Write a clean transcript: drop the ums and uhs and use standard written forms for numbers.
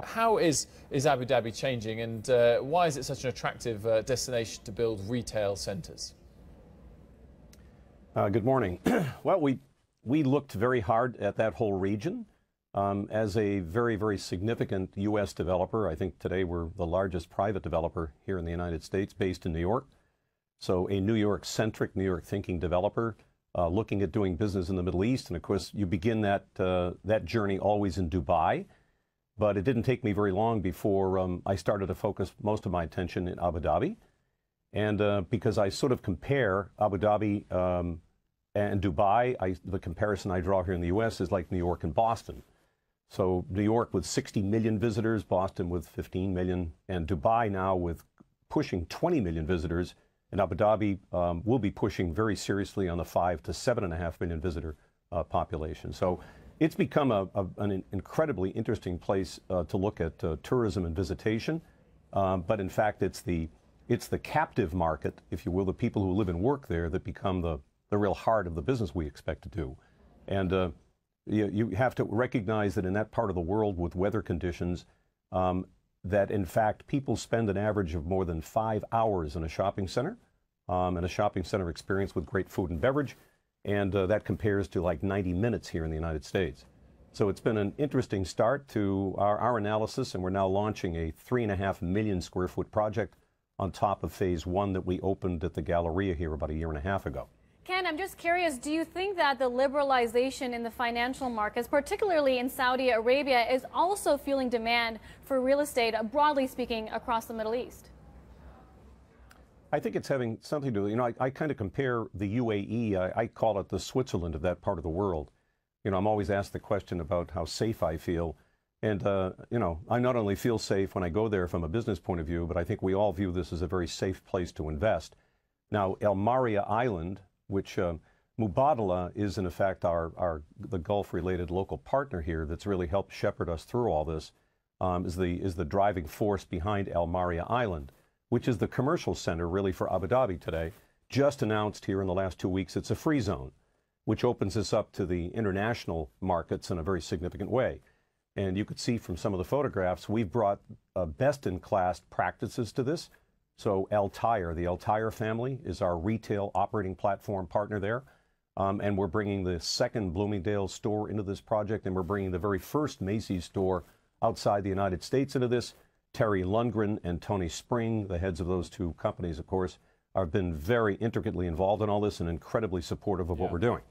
How is Abu Dhabi changing, and why is it such an attractive destination to build retail centres? Good morning. Well, we looked very hard at that whole region as a very, very significant U.S. developer. I think today we're the largest private developer here in the United States, based in New York. So a New York-centric, New York-thinking developer looking at doing business in the Middle East. And of course, you begin that journey always in Dubai. But it didn't take me very long before I started to focus most of my attention in Abu Dhabi. And because I sort of compare Abu Dhabi and Dubai, the comparison I draw here in the U.S. is like New York and Boston. So New York with 60 million visitors, Boston with 15 million, and Dubai now with pushing 20 million visitors. And Abu Dhabi will be pushing very seriously on the 5 to 7.5 million visitor population. So it's become an incredibly interesting place to look at tourism and visitation. But in fact, it's the captive market, if you will, the people who live and work there that become the real heart of the business we expect to do. And you have to recognize that in that part of the world with weather conditions, that in fact people spend an average of more than 5 hours in a shopping center, and a shopping center experience with great food and beverage. And that compares to like 90 minutes here in the United States. So it's been an interesting start to our analysis, and we're now launching a 3.5 million square foot project on top of phase 1 that we opened at the Galleria here about 1.5 years ago. Ken, I'm just curious, do you think that the liberalization in the financial markets, particularly in Saudi Arabia, is also fueling demand for real estate, broadly speaking, across the Middle East? I think it's having something to do, I kind of compare the UAE, I call it the Switzerland of that part of the world. I'm always asked the question about how safe I feel. And, I not only feel safe when I go there from a business point of view, but I think we all view this as a very safe place to invest. Now, El Maria Island, which Mubadala is in effect the Gulf-related local partner here that's really helped shepherd us through all this, is the driving force behind El Maria Island, which is the commercial center really for Abu Dhabi today. Just announced here in the last 2 weeks, it's a free zone, which opens us up to the international markets in a very significant way. And you could see from some of the photographs, we've brought best-in-class practices to this. So the Altair family is our retail operating platform partner there. And we're bringing the second Bloomingdale's store into this project, and we're bringing the very first Macy's store outside the United States into this. Terry Lundgren and Tony Spring, the heads of those two companies, of course, have been very intricately involved in all this and incredibly supportive of what we're doing.